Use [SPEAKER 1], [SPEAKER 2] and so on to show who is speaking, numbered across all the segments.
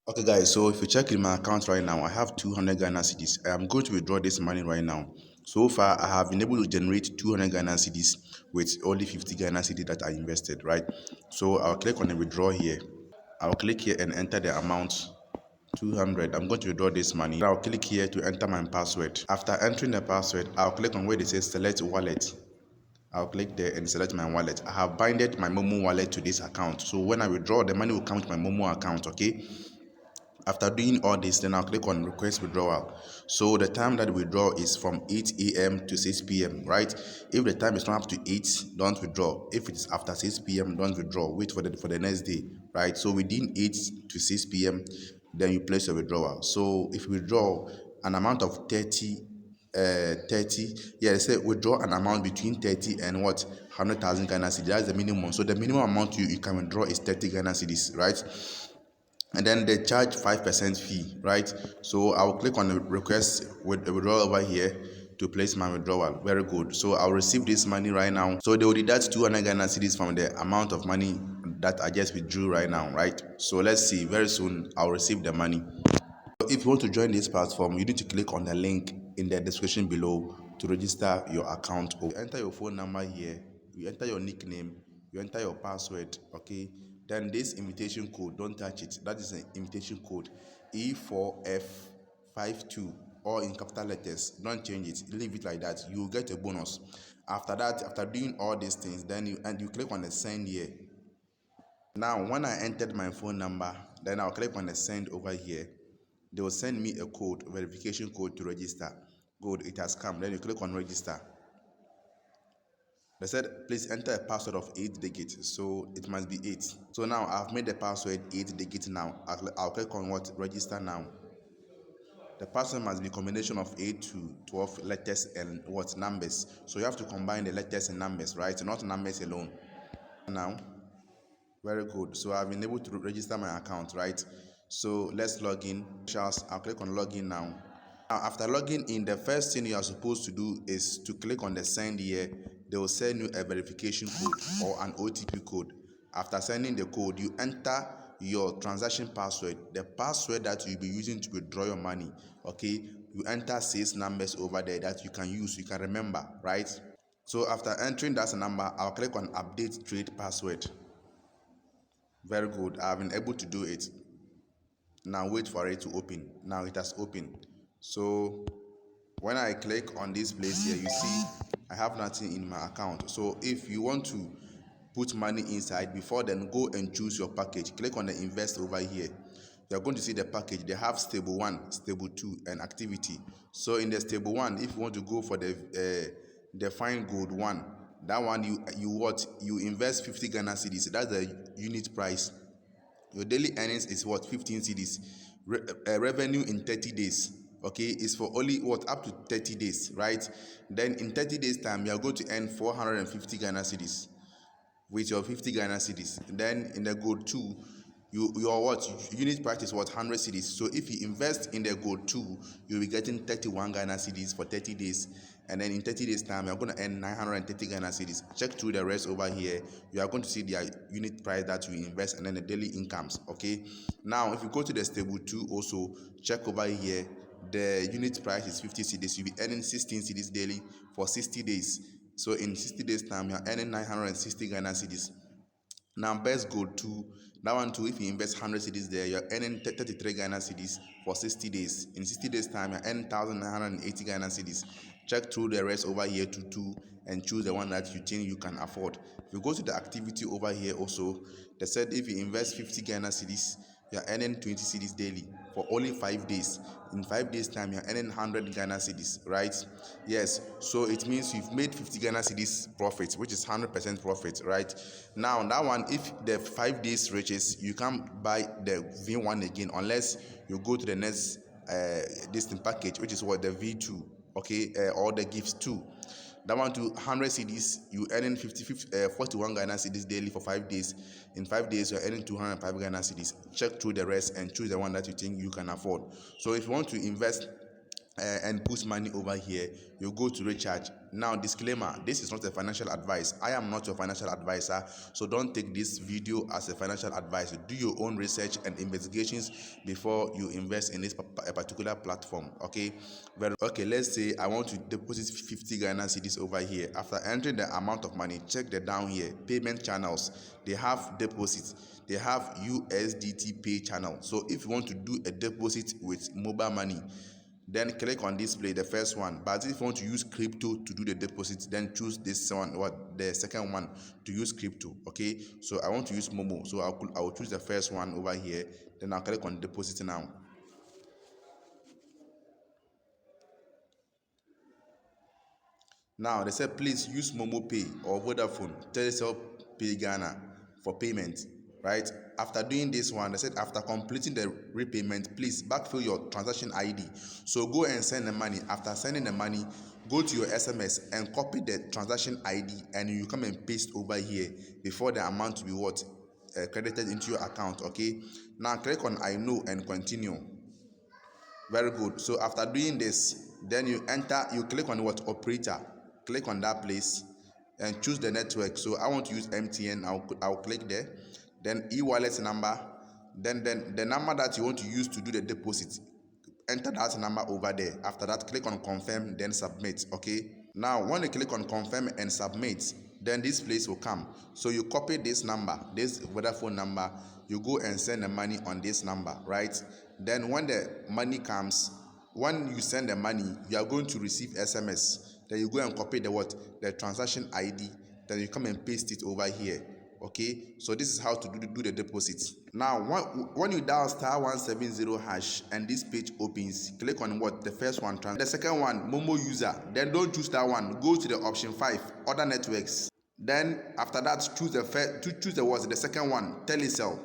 [SPEAKER 1] Okay guys, so if you check in my account right now, I have 200 Ghana cedis. I am going to withdraw this money right now. So far, I have been able to generate 200 Ghana cedis with only 50 Ghana cedi that I invested, right? So I'll click on the withdraw here. I'll click here and enter the amount 200. I'm going to withdraw this money. I'll click here to enter my password. After entering the password, I'll click on where it says select wallet. I'll click there and select my wallet. I have binded my Momo wallet to this account. So when I withdraw, the money will come to my Momo account, okay? After doing all this, then I'll click on request withdrawal. So the time that withdraw is from 8 a.m. to 6 p.m. right? If the time is not up to 8, don't withdraw. If it is after 6 p.m., don't withdraw. Wait for the next day, right? So within 8 to 6 p.m., then you place your withdrawal. So if you withdraw an amount of 30, yeah, they say withdraw an amount between 30 and what 100,000 Ghana cedis. That's the minimum. So the minimum amount you can withdraw is 30 Ghana cedis, right? And then they charge 5% fee, right? So I'll click on the request with withdrawal over here to place my withdrawal. Very good. So I'll receive this money right now. So they will deduct 200 Ghana cedis from the amount of money that I just withdrew right now, right? So let's see. Very soon I'll receive the money. So if you want to join this platform, you need to click on the link in the description below to register your account. You enter your phone number here, you enter your nickname, you enter your password, okay? Then this invitation code, don't touch it. That is an invitation code E4F52, all in capital letters. Don't change it, leave it like that. You will get a bonus. After that, after doing all these things, then you click on the send here. Now, when I entered my phone number, then I'll click on the send over here. They will send me a code, verification code to register. Good, it has come. Then you click on register. They said, please enter a password of 8 digits. So it must be 8. So now I've made the password 8 digits now. I'll click on what? Register now. The password must be a combination of 8 to 12 letters and what? Numbers. So you have to combine the letters and numbers, right? Not numbers alone. Now, very good. So I've been able to register my account, right? So let's log in. I'll click on login now. Now, after logging in, the first thing you are supposed to do is to click on the send here. They will send you a verification code or an OTP code. After sending the code, you enter your transaction password, the password that you'll be using to withdraw your money. Okay, you enter 6 numbers over there that you can use, you can remember, right? So after entering that number, I'll click on update trade password. Very good. I've been able to do it. Now wait for it to open. Now it has opened. So when I click on this place here, you see I have nothing in my account. So if you want to put money inside, before then go and choose your package. Click on the invest over here. You're going to see the package. They have stable 1, stable 2, and activity. So in the stable 1, if you want to go for the fine gold 1, that one you invest 50 Ghana cedis. That's the unit price. Your daily earnings is what? 15 cedis. Revenue in 30 days, okay, is for only what? Up to 30 days, right? Then in 30 days time, you are going to earn 450 Ghana cedis with your 50 Ghana cedis. Then in the gold 2, your what? Unit price is what? 100 cedis. So if you invest in the gold 2, you'll be getting 31 Ghana cedis for 30 days. And then in 30 days time, you're going to earn 930 Ghana cedis. Check through the rest over here. You are going to see their unit price that you invest and then the daily incomes, okay? Now, if you go to the stable 2 also, check over here. The unit price is 50 cedis. You'll be earning 16 cedis daily for 60 days. So in 60 days time, you're earning 960 Ghana cedis. Now best gold 2, that one too, if you invest 100 cedis there, you're earning 33 Ghana cedis for 60 days. In 60 days time, you're earning 1,980 Ghana cedis. Check through the rest over here to 2 and choose the one that you think you can afford. If you go to the activity over here also, they said if you invest 50 Ghana cedis, you're earning 20 cedis daily for only 5 days. In 5 days time, you're earning 100 Ghana cedis, right? Yes, so it means you've made 50 Ghana cedis profit, which is 100% profit, right? Now that one, if the 5 days reaches, you can't buy the V1 again unless you go to the next distant package, which is what? The V2, okay, or the gifts 2. That one to 100 cedis, you earning 41 Ghana cedis daily for 5 days. In 5 days, you're earning 205 Ghana cedis. Check through the rest and choose the one that you think you can afford. So if you want to invest and put money over here, you go to recharge. Now disclaimer, this is not a financial advice. I am not your financial advisor, so don't take this video as a financial advice. Do your own research and investigations before you invest in this particular platform. Okay, okay, let's say I want to deposit 50 Ghana cedis over here. After entering the amount of money, check the down here payment channels. They have deposits, they have USDT pay channel. So if you want to do a deposit with mobile money, then click on display, the first one. But if you want to use crypto to do the deposit, then choose this one, what the second one, to use crypto. Okay, so I want to use Momo, so I will choose the first one over here. Then I'll click on deposit now. Now they said please use Momo Pay or Vodafone, Telecel Pay Ghana for payment, right? After doing this one, they said after completing the repayment, please backfill your transaction ID. So go and send the money. After sending the money, go to your SMS and copy the transaction ID, and you come and paste over here before the amount to be credited into your account. Okay, now click on I know and continue. Very good. So after doing this, then you click on what operator, click on that place and choose the network. So I want to use MTN. I'll click there. Then e-wallet number, then the number that you want to use to do the deposit, enter that number over there. After that, click on confirm, then submit. Okay, now when you click on confirm and submit, then this place will come. So you copy this number, this Vodafone number, you go and send the money on this number, right? Then when the money comes, when you send the money, you are going to receive SMS. Then you go and copy the transaction ID, then you come and paste it over here. Okay, so this is how to do the deposit. Now when you dial *170# and this page opens, click on the first one, the second one, Momo user. Then don't choose that one, go to the option 5, other networks. Then after that, choose the second one, Telecel.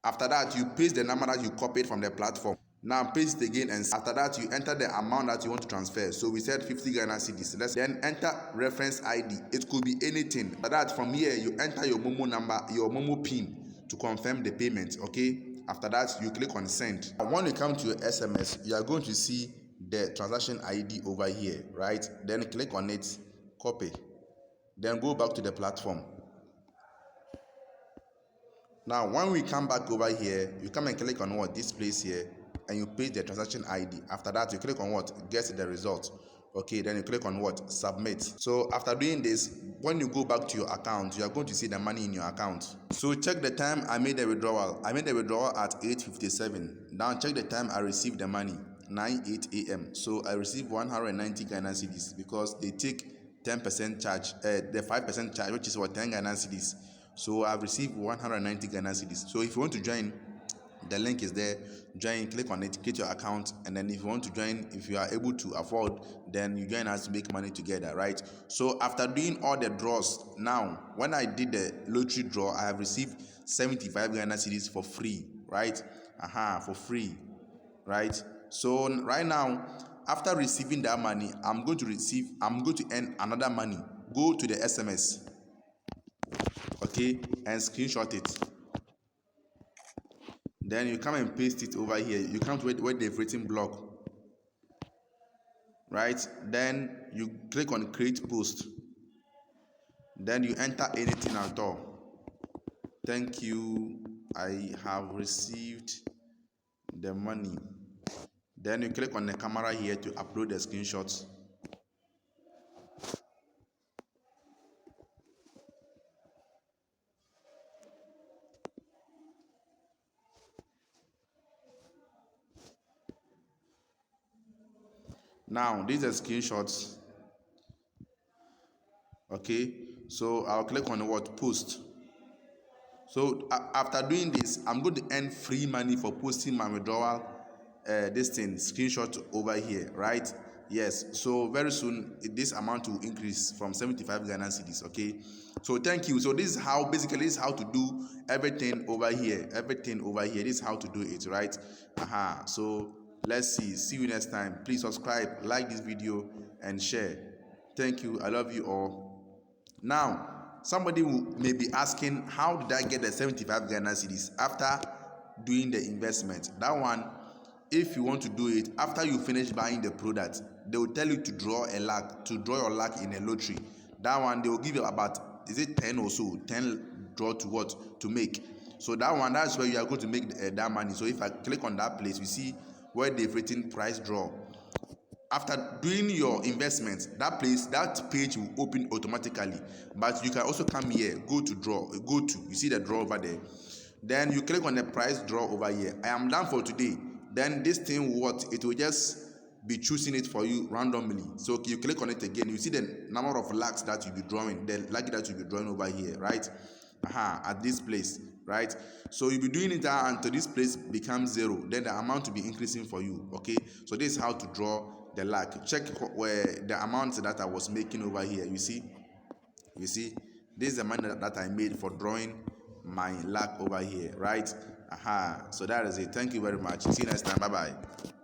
[SPEAKER 1] After that, you paste the number that you copied from the platform. Now paste it again, and after that you enter the amount that you want to transfer. So we said 50 Ghana cedis. Then enter reference ID. It could be anything. After that, from here you enter your Momo number, your Momo pin to confirm the payment. Okay, after that you click on send. When you come to your SMS, you are going to see the transaction ID over here, right? Then click on it, copy, then go back to the platform. Now when we come back over here, you come and click on this place here, and you paste the transaction ID. After that, you click on get the result. Okay, then you click on submit. So after doing this, when you go back to your account, you are going to see the money in your account. So check the time I made the withdrawal. I made the withdrawal at 8:57. Now check the time I received the money, 9:08 a.m. So I received 190 Ghana cedis, because they take 10% charge, the 5% charge, which is 10 Ghana cedis. So I've received 190 Ghana cedis. So if you want to join, the link is there. Join, click on it, create your account, and then if you want to join, if you are able to afford, then you join us to make money together, right? So after doing all the draws, now when I did the lottery draw, I have received 75 Ghana cedis for free, right? For free, right? So right now, after receiving that money, I'm going to earn another money. Go to the SMS, okay, and screenshot it. Then you come and paste it over here. You come to where they've written blog, right? Then you click on create post. Then you enter anything at all. Thank you, I have received the money. Then you click on the camera here to upload the screenshots. Now these are screenshots. Okay, so I'll click on post. So after doing this, I'm going to earn free money for posting my withdrawal screenshot over here, right? Yes, so very soon this amount will increase from 75 Ghana cedis. Okay, so thank you. So this is how to do everything over here. This is how to do it, right? So let's see you next time. Please subscribe, like this video, and share. Thank you. I love you all. Now somebody may be asking, how did I get the 75 Ghana cedis after doing the investment? That one, if you want to do it after you finish buying the product, they will tell you to draw a luck, to draw your luck in a lottery. That one they will give you about, is it 10 or so, 10 draw to what to make. So that one, that's where you are going to make that money. So if I click on that place, you see where they've written price draw. After doing your investment, that place, that page will open automatically. But you can also come here, go to draw, you see the draw over there. Then you click on the price draw over here. I am done for today. Then this thing, what it will just be choosing it for you randomly. So you click on it again, you see the number of lakhs that you'll be drawing, the luck that you'll be drawing over here, right? At this place, right? So you'll be doing it until this place becomes 0. Then the amount will be increasing for you. Okay, so this is how to draw the luck. Check where the amount that I was making over here. You see, this is the money that I made for drawing my luck over here, right? So that is it. Thank you very much. See you next time. Bye bye.